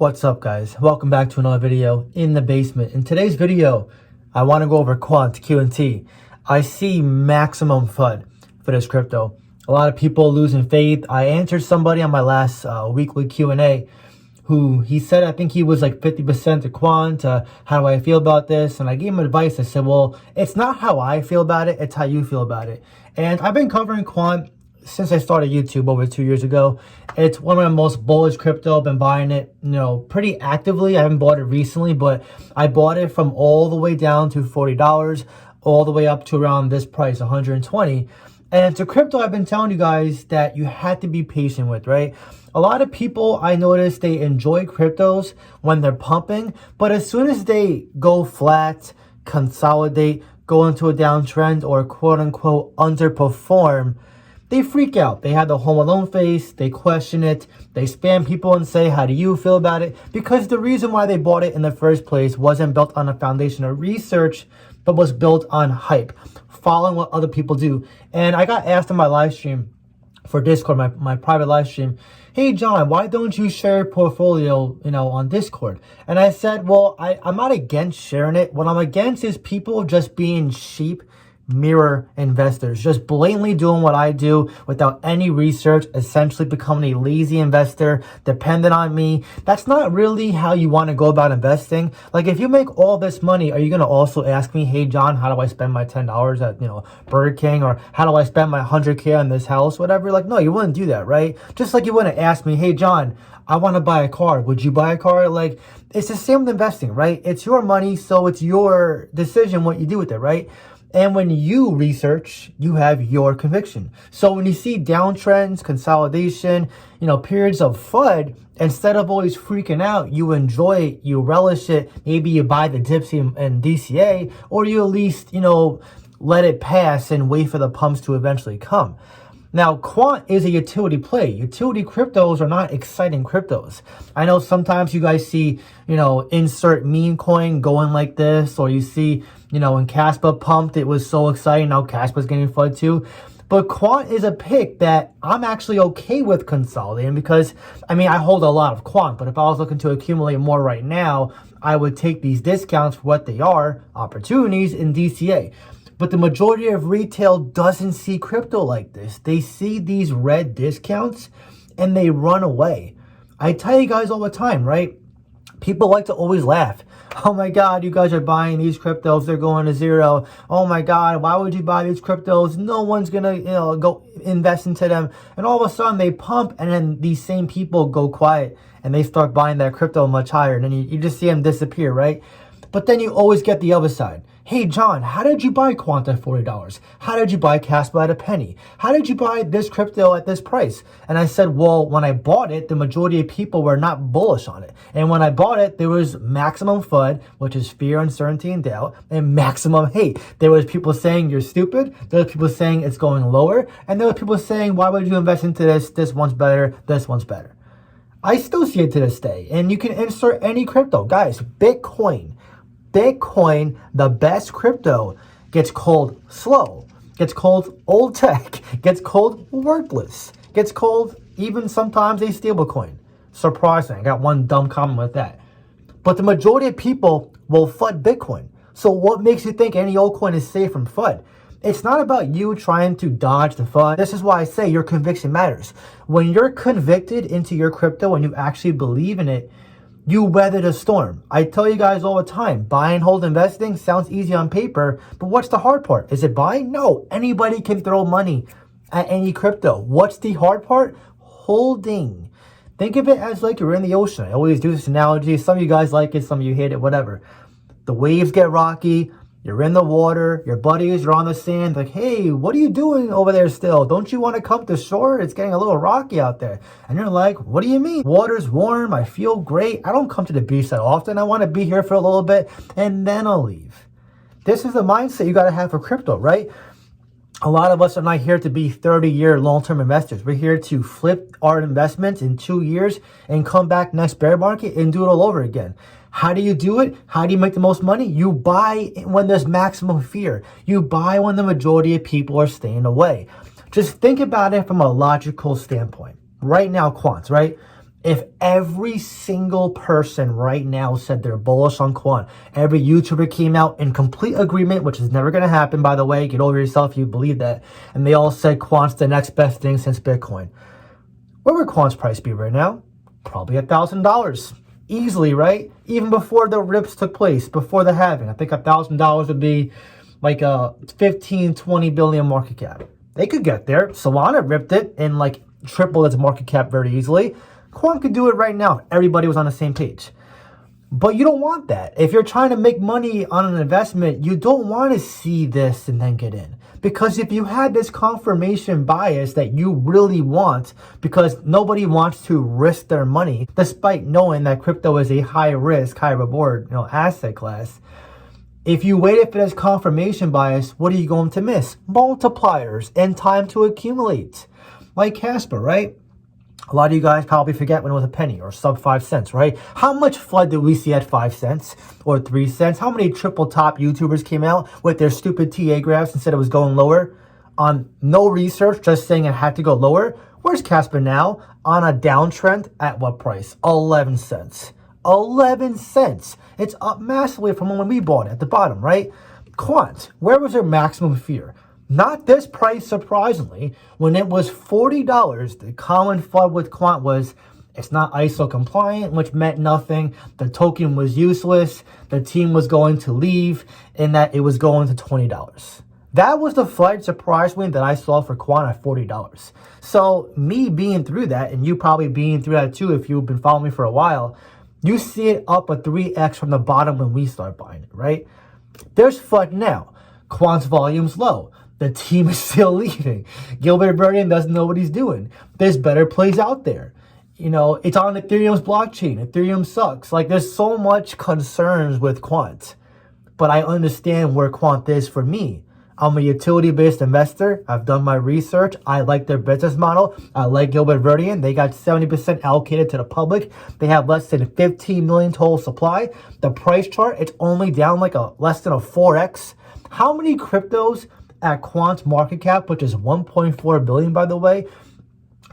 What's up, guys? Welcome back to another video in the basement. In today's video, I want to go over Quant, QNT. I see maximum FUD for this crypto. A lot of people losing faith. I answered somebody on my last weekly Q&A who he said, I think he was like 50% to Quant. How do I feel about this? And I gave him advice. I said, well, it's not how I feel about it. It's how you feel about it. And I've been covering Quant since I started YouTube over 2 years ago. It's one of my most bullish crypto. I've been buying it, pretty actively. I haven't bought it recently, but I bought it from all the way down to $40, all the way up to around this price, 120. And it's a crypto I've been telling you guys that you had to be patient with, right? A lot of people, I notice, they enjoy cryptos when they're pumping, but as soon as they go flat, consolidate, go into a downtrend, or quote unquote underperform, they freak out. They have the Home Alone face. They question it. They spam people and say, how do you feel about it? Because the reason why they bought it in the first place wasn't built on a foundation of research, but was built on hype, following what other people do. And I got asked in my live stream for Discord, my private live stream, hey, John, why don't you share your portfolio, on Discord? And I said, well, I'm not against sharing it. What I'm against is people just being sheep mirror investors, just blatantly doing what I do without any research, essentially becoming a lazy investor dependent on me. That's not really how you want to go about investing. Like, if you make all this money, are you going to also ask me, hey John, how do I spend my $10 at Burger King, or how do I spend my 100K on this house, whatever? Like, no, you wouldn't do that, right? Just like you wouldn't ask me, hey John, I want to buy a car, would you buy a car? Like, it's the same with investing, right? It's your money, so it's your decision what you do with it, right? And when you research, you have your conviction. So when you see downtrends, consolidation, periods of FUD, instead of always freaking out, you enjoy it, you relish it. Maybe you buy the dips and DCA, or you at least, let it pass and wait for the pumps to eventually come. Now, Quant is a utility play. Utility cryptos are not exciting cryptos. I know sometimes you guys see, insert meme coin going like this, or you see, when Caspa pumped, it was so exciting. Now Caspa's getting FUD too. But Quant is a pick that I'm actually okay with consolidating because, I hold a lot of Quant, but if I was looking to accumulate more right now, I would take these discounts for what they are, opportunities in DCA. But the majority of retail doesn't see crypto like this. They see these red discounts and they run away. I tell you guys all the time, right? People like to always laugh. Oh my God, you guys are buying these cryptos. They're going to zero. Oh my God, why would you buy these cryptos? No one's going to, go invest into them. And all of a sudden they pump, and then these same people go quiet and they start buying that crypto much higher. And then you just see them disappear, right? But then you always get the other side. Hey, John, how did you buy Quant at $40? How did you buy Caspa at a penny? How did you buy this crypto at this price? And I said, well, when I bought it, the majority of people were not bullish on it. And when I bought it, there was maximum FUD, which is fear, uncertainty, and doubt, and maximum hate. There was people saying you're stupid. There was people saying it's going lower. And there were people saying, why would you invest into this? This one's better. This one's better. I still see it to this day. And you can insert any crypto. Guys, Bitcoin, the best crypto, gets called slow, gets called old tech, gets called worthless, gets called even sometimes a stablecoin. Surprising. I got one dumb comment with that. But the majority of people will FUD Bitcoin. So what makes you think any old coin is safe from FUD? It's not about you trying to dodge the FUD. This is why I say your conviction matters. When you're convicted into your crypto and you actually believe in it, you weather the storm. I tell you guys all the time, buy and hold investing sounds easy on paper, but what's the hard part? Is it buying? No, anybody can throw money at any crypto. What's the hard part? Holding. Think of it as like you're in the ocean. I always do this analogy. Some of you guys like it, some of you hate it, whatever. The waves get rocky. You're in the water, your buddies are on the sand, like, hey, what are you doing over there still? Don't you want to come to shore? It's getting a little rocky out there. And you're like, what do you mean? Water's warm, I feel great. I don't come to the beach that often. I want to be here for a little bit, and then I'll leave. This is the mindset you got to have for crypto, right? A lot of us are not here to be 30-year long-term investors. We're here to flip our investments in 2 years and come back next bear market and do it all over again. How do you do it? How do you make the most money? You buy when there's maximum fear. You buy when the majority of people are staying away. Just think about it from a logical standpoint. Right now, quants, right? If every single person right now said they're bullish on Quant, every YouTuber came out in complete agreement, which is never going to happen, by the way, get over yourself if you believe that, and they all said Quant's the next best thing since Bitcoin, where would Quant's price be right now? Probably $1,000. Easily, right? Even before the rips took place, before the halving, I think $1,000 would be like a 15, 20 billion market cap. They could get there. Solana ripped it and like tripled its market cap very easily. Quant could do it right now if everybody was on the same page. But you don't want that. If you're trying to make money on an investment, you don't want to see this and then get in. Because if you had this confirmation bias that you really want, because nobody wants to risk their money, despite knowing that crypto is a high risk, high reward, asset class. If you waited for this confirmation bias, what are you going to miss? Multipliers and time to accumulate. Like Casper, right? A lot of you guys probably forget when it was a penny or sub 5 cents, right? How much FUD did we see at 5 cents or 3 cents? How many triple top YouTubers came out with their stupid TA graphs and said it was going lower on no research, just saying it had to go lower? Where's Casper now? On a downtrend at what price? 11 cents. 11 cents. It's up massively from when we bought it at the bottom, right? Quant, where was their maximum fear? Not this price, surprisingly. When it was $40, the common FUD with Quant was it's not ISO compliant, which meant nothing. The token was useless. The team was going to leave, and that it was going to $20. That was the FUD, surprisingly, that I saw for Quant at $40. So me being through that, and you probably being through that too if you've been following me for a while, you see it up a 3x from the bottom when we start buying it, right? There's FUD now. Quant's volume's low. The team is still leaving. Gilbert Burden doesn't know what he's doing. There's better plays out there. It's on Ethereum's blockchain. Ethereum sucks. Like, there's so much concerns with Quant. But I understand where Quant is for me. I'm a utility-based investor. I've done my research. I like their business model. I like Gilbert Burden. They got 70% allocated to the public. They have less than 15 million total supply. The price chart, it's only down like less than a 4x. How many cryptos at Quant's market cap, which is 1.4 billion, by the way,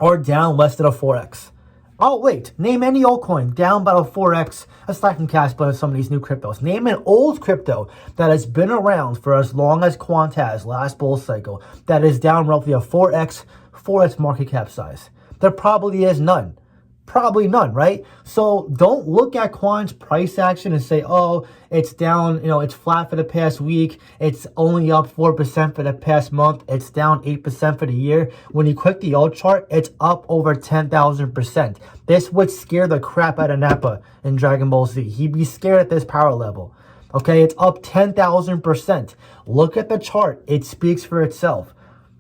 are down less than a 4x? Oh, wait. Name any altcoin down about a 4x, aside from Casper and some of these new cryptos. Name an old crypto that has been around for as long as Quant has, last bull cycle, that is down roughly a 4x market cap size. There probably is none. Probably none, right? So don't look at Quant's price action and say, oh, it's down, it's flat for the past week. It's only up 4% for the past month. It's down 8% for the year. When you click the alt chart, it's up over 10,000%. This would scare the crap out of Nappa in Dragon Ball Z. He'd be scared at this power level. Okay, it's up 10,000%. Look at the chart. It speaks for itself.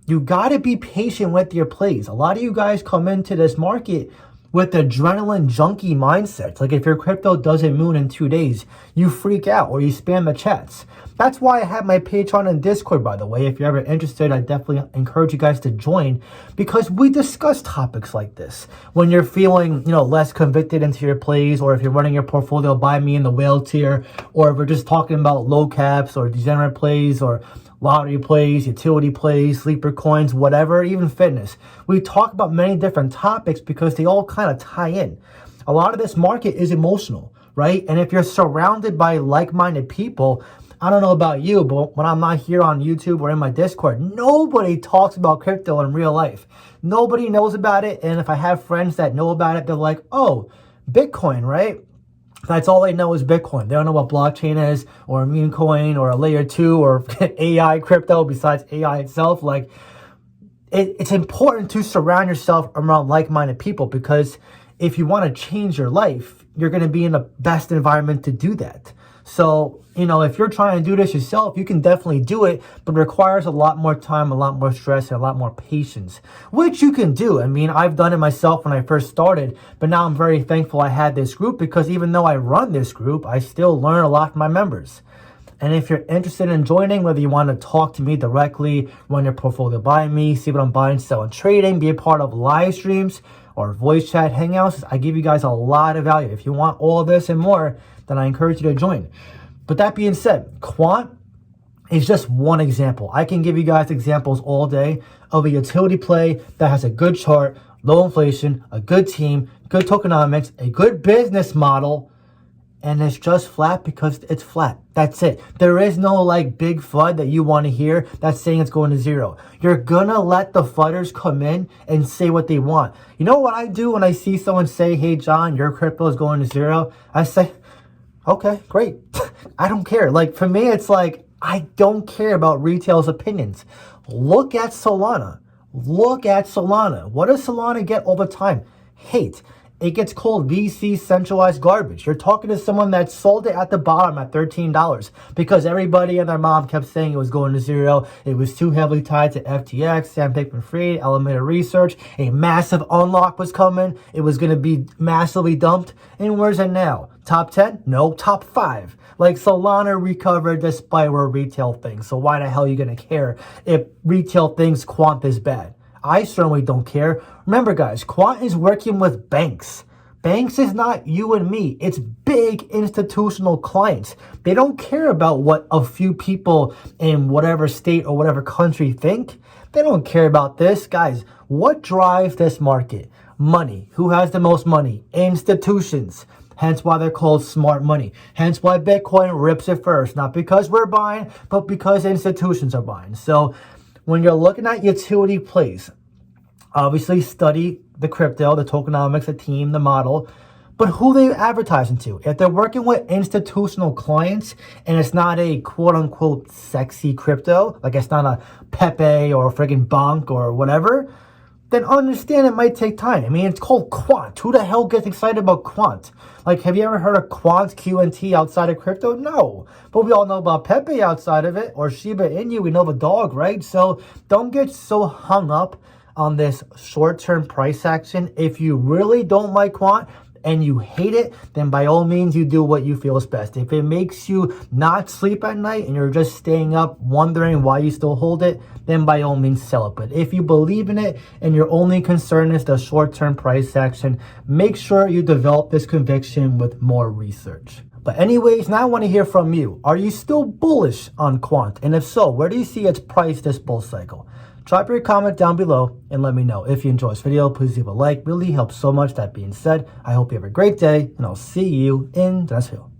You got to be patient with your plays. A lot of you guys come into this market with adrenaline junkie mindsets. Like, if your crypto doesn't move in 2 days, you freak out or you spam the chats. That's why I have my Patreon and Discord, by the way. If you're ever interested, I definitely encourage you guys to join, because we discuss topics like this. When you're feeling, less convicted into your plays, or if you're running your portfolio by me in the whale tier, or if we're just talking about low caps or degenerate plays or lottery plays, utility plays, sleeper coins, whatever, even fitness. We talk about many different topics because they all kind of tie in. A lot of this market is emotional, right? And if you're surrounded by like-minded people, I don't know about you, but when I'm not here on YouTube or in my Discord, nobody talks about crypto in real life. Nobody knows about it. And if I have friends that know about it, they're like, oh, Bitcoin, right? That's all they know is Bitcoin. They don't know what blockchain is, or a meme coin, or a layer 2, or AI crypto besides AI itself. Like, it's important to surround yourself around like-minded people, because if you want to change your life, you're going to be in the best environment to do that. So, if you're trying to do this yourself, you can definitely do it, but it requires a lot more time, a lot more stress, and a lot more patience, which you can do. I mean, I've done it myself when I first started, but now I'm very thankful I had this group, because even though I run this group, I still learn a lot from my members. And if you're interested in joining, whether you want to talk to me directly, run your portfolio by me, see what I'm buying, selling, trading, be a part of live streams or voice chat hangouts, I give you guys a lot of value. If you want all of this and more, then I encourage you to join. But that being said, Quant is just one example. I can give you guys examples all day of a utility play that has a good chart, low inflation, a good team, good tokenomics, a good business model, and it's just flat because it's flat. That's it. There is no like big FUD that you want to hear that's saying it's going to zero. You're gonna let the FUDders come in and say what they want. You know what I do when I see someone say, hey John, your crypto is going to zero? I say, okay, great. I don't care. Like for me, it's like, I don't care about retail's opinions. Look at Solana. Look at Solana. What does Solana get all the time? Hate. It gets called VC centralized garbage. You're talking to someone that sold it at the bottom at $13 because everybody and their mom kept saying it was going to zero. It was too heavily tied to FTX, Sam Bankman-Fried, Alameda Research. A massive unlock was coming. It was going to be massively dumped. And where's it now? Top 10? No, top 5. Like Solana recovered despite where retail thinks. So why the hell are you going to care if retail thinks Quant is bad? I certainly don't care. Remember, guys, Quant is working with banks. Banks is not you and me. It's big institutional clients. They don't care about what a few people in whatever state or whatever country think. They don't care about this. Guys, what drives this market? Money. Who has the most money? Institutions. Hence why they're called smart money. Hence why Bitcoin rips it first. Not because we're buying, but because institutions are buying. So when you're looking at utility plays, obviously study the crypto, the tokenomics, the team, the model, but who they advertising to. If they're working with institutional clients and it's not a quote unquote sexy crypto, like it's not a Pepe or a friggin' Bonk or whatever, then understand it might take time. I mean, it's called Quant. Who the hell gets excited about Quant? Like, have you ever heard of Quant, QNT outside of crypto? No. But we all know about Pepe outside of it, or Shiba Inu. We know the dog, right? So don't get so hung up on this short-term price action. If you really don't like Quant and you hate it, then by all means, you do what you feel is best. If it makes you not sleep at night and you're just staying up wondering why you still hold it, then by all means sell it. But if you believe in it and your only concern is the short-term price action, make sure you develop this conviction with more research. But anyways, now I want to hear from you. Are you still bullish on Quant? And if so, where do you see its price this bull cycle? Drop your comment down below and let me know. If you enjoyed this video, please leave a like. Really helps so much. That being said, I hope you have a great day and I'll see you in the next video.